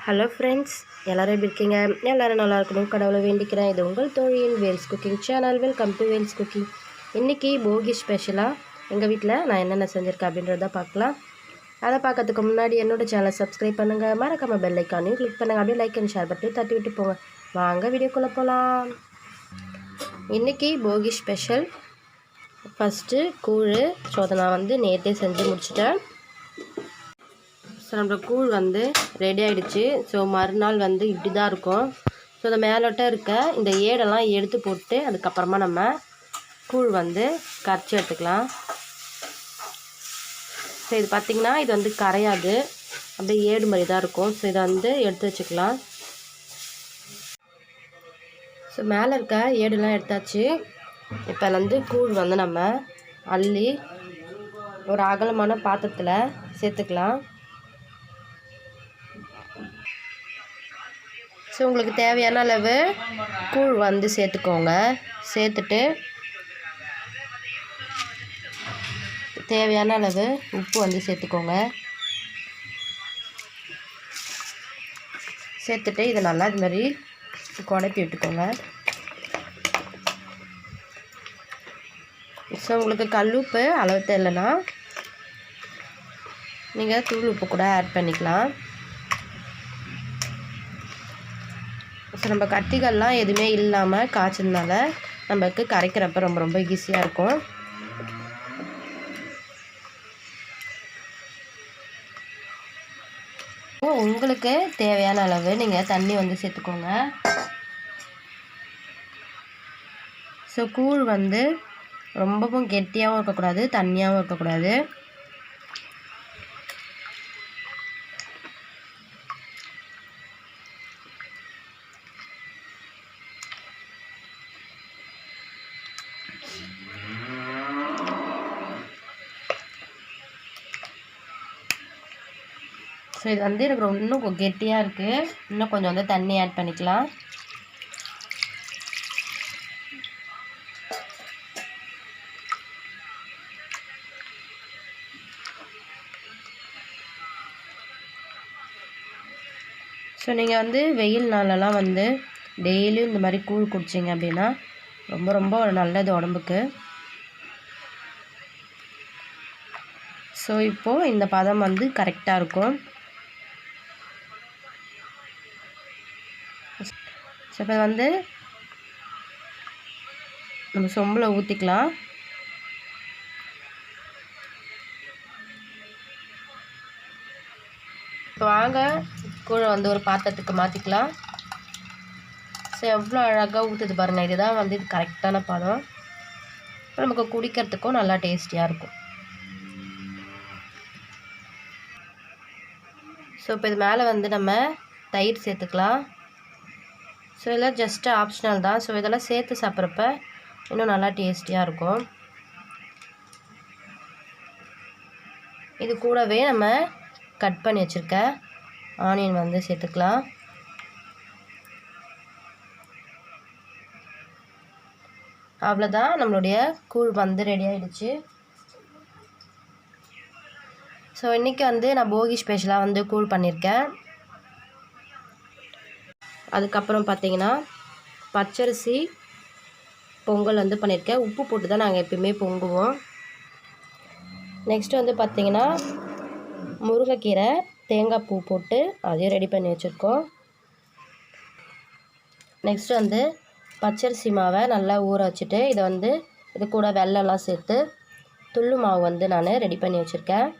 Hello friends, எல்லோரும் எப்படி இருக்கீங்க? எல்லோரும் நல்லா இருக்கணும் கடவுளை வேண்டிக்கிறேன். இது உங்கள் தோழியின் Vels cooking channel. Welcome to Vels cooking. இன்றைக்கி போகி ஸ்பெஷலாக எங்கள் வீட்டில் நான் என்னென்ன செஞ்சுருக்கேன் அப்படின்றத பார்க்கலாம். அதை பார்க்கறதுக்கு முன்னாடி என்னோடய சேனலை சப்ஸ்கிரைப் பண்ணுங்கள், மறக்காமல் பெல் ஐக்கானையும் கிளிக் பண்ணுங்கள். அப்படியே லைக் அண்ட் ஷேர் பட்டு தட்டி விட்டு போங்க. வாங்க வீடியோக்குள்ளே போகலாம். இன்றைக்கி போகி ஸ்பெஷல் ஃபஸ்ட்டு கூழ். ஸோ அதை நான் நேற்றே செஞ்சு முடிச்சிட்டேன். ஸோ நம்ம கூழ் ரெடி ஆகிடுச்சு. ஸோ மறுநாள் இப்படி தான் இருக்கும். ஸோ இந்த மேலோட்ட இருக்க இந்த ஏடெல்லாம் எடுத்து போட்டு அதுக்கப்புறமா நம்ம கூழ் கரைச்சி எடுத்துக்கலாம். ஸோ இது பார்த்திங்கன்னா இது கரையாது, அப்படியே ஏடு மாதிரி தான் இருக்கும். ஸோ இதை எடுத்து வச்சுக்கலாம். ஸோ மேலே இருக்க ஏடுலாம் எடுத்தாச்சு. இப்போ கூழ் நம்ம அள்ளி ஒரு அகலமான பாத்திரத்தில் சேர்த்துக்கலாம். ஸோ உங்களுக்கு தேவையான அளவு கூழ் சேர்த்துக்கோங்க. சேர்த்துட்டு தேவையான அளவு உப்பு சேர்த்துக்கோங்க. சேர்த்துட்டு இதை நல்லா இது மாதிரி குழப்பி விட்டுக்கோங்க. ஸோ உங்களுக்கு கல்லுப்பு அளவு தெரியலனா நீங்கள் தூள் உப்பு கூட ஆட் பண்ணிக்கலாம். ஸோ நம்ம கட்டிகள்லாம் எதுவுமே இல்லாமல் காய்ச்சதுனால நமக்கு கரைக்கிறப்ப ரொம்ப ஈஸியாக இருக்கும். உங்களுக்கு தேவையான அளவு நீங்கள் தண்ணி சேர்த்துக்கோங்க. ஸோ கூழ் ரொம்பவும் கெட்டியாகவும் இருக்கக்கூடாது, தண்ணியாகவும் இருக்கக்கூடாது. ஸோ இது எனக்கு இன்னும் கெட்டியாக இருக்குது. இன்னும் கொஞ்சம் தண்ணி ஆட் பண்ணிக்கலாம். ஸோ நீங்கள் வெயில் நாளெல்லாம் டெய்லியும் இந்த மாதிரி கூழ் குடிச்சிங்க அப்படின்னா ரொம்ப நல்லது உடம்புக்கு. ஸோ இப்போது இந்த பதம் கரெக்டாக இருக்கும். ஸோ இப்போ நம்ம சொம்பில் ஊற்றிக்கலாம். இப்போ வாங்க கூழை ஒரு பாத்திரத்துக்கு மாற்றிக்கலாம். ஸோ எவ்வளோ அழகாக ஊற்றுது பாருங்கள். இதுதான் இது கரெக்டான பதம். இப்போ நமக்கு குடிக்கிறதுக்கும் நல்லா டேஸ்டியாக இருக்கும். ஸோ இப்போ இது மேலே நம்ம தயிர் சேர்த்துக்கலாம். ஸோ இதெல்லாம் ஜஸ்ட்டு ஆப்ஷனல் தான். ஸோ இதெல்லாம் சேர்த்து சாப்பிட்றப்ப இன்னும் நல்லா டேஸ்டியாக இருக்கும். இது கூடவே நம்ம கட் பண்ணி வச்சுருக்க ஆனியன் சேர்த்துக்கலாம். அவ்வளோதான், நம்மளுடைய கூழ் ரெடி ஆகிடுச்சு. ஸோ இன்றைக்கி நான் போகி ஸ்பெஷலாக கூழ் பண்ணியிருக்கேன். அதுக்கப்புறம் பார்த்திங்கன்னா பச்சரிசி பொங்கல் பண்ணியிருக்கேன். உப்பு போட்டு தான் நாங்கள் எப்பயுமே பொங்குவோம். நெக்ஸ்ட்டு பார்த்திங்கன்னா முருங்கைக்கீரை தேங்காய் பூ போட்டு அதையும் ரெடி பண்ணி வச்சுருக்கோம். நெக்ஸ்ட்டு பச்சரிசி மாவை நல்லா ஊற வச்சுட்டு இதை இது கூட வெல்லம்லாம் சேர்த்து துள்ளு மாவு நான் ரெடி பண்ணி வச்சுருக்கேன்.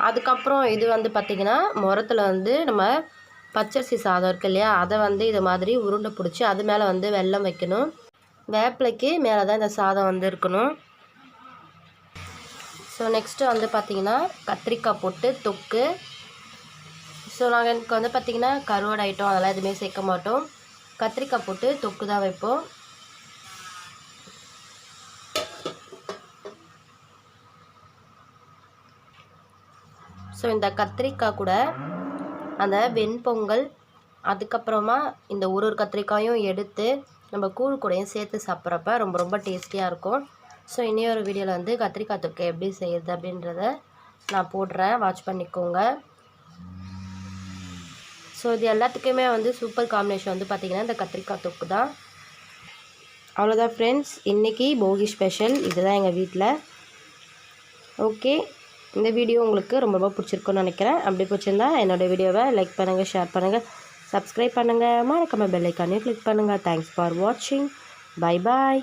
அதுக்கப்புறம் இது பார்த்திங்கன்னா முரத்தில் நம்ம பச்சரிசி சாதம் இருக்குது இல்லையா, அதை இது மாதிரி உருண்டை பிடிச்சி அது மேலே வெல்லம் வைக்கணும். வேப்பிலைக்கு மேலே தான் இந்த சாதம் இருக்கணும். ஸோ நெக்ஸ்ட்டு பார்த்திங்கன்னா கத்திரிக்காய் போட்டு தொக்கு. ஸோ நாங்கள் எனக்கு பார்த்திங்கன்னா கருவாடு ஐட்டம் அதெல்லாம் எதுவுமே சேர்க்க மாட்டோம். கத்திரிக்காய் போட்டு தொக்கு தான் வைப்போம். ஸோ இந்த கத்திரிக்காய் கூட அந்த வெண்பொங்கல், அதுக்கப்புறமா இந்த ஒரு கத்திரிக்காயும் எடுத்து நம்ம கூழ் கூடையும் சேர்த்து சாப்பிட்றப்ப ரொம்ப டேஸ்டியாக இருக்கும். ஸோ இன்னொரு வீடியோவில் வந்து கத்திரிக்காய் தொக்கு எப்படி செய்யுது அப்படின்றத நான் போடுறேன், வாட்ச் பண்ணிக்கோங்க. ஸோ இது எல்லாத்துக்குமே வந்து சூப்பர் காம்பினேஷன் வந்து பார்த்திங்கன்னா இந்த கத்திரிக்காய் தொக்கு தான். அவ்வளோதான் ஃப்ரெண்ட்ஸ், இன்றைக்கி போகி ஸ்பெஷல் இதுதான் எங்கள் வீட்டில். ஓகே, இந்த வீடியோ உங்களுக்கு ரொம்ப ரொம்ப பிடிச்சிருக்குன்னு நினைக்கிறேன். அப்படி பிடிச்சிருந்தா என்னோடய வீடியோவை லைக் பண்ணுங்கள், ஷேர் பண்ணுங்கள், சப்ஸ்கிரைப் பண்ணுங்கள், மறக்காம பெல் ஐக்கானையும் கிளிக் பண்ணுங்கள். தேங்க்ஸ் ஃபார் வாட்சிங். Bye bye.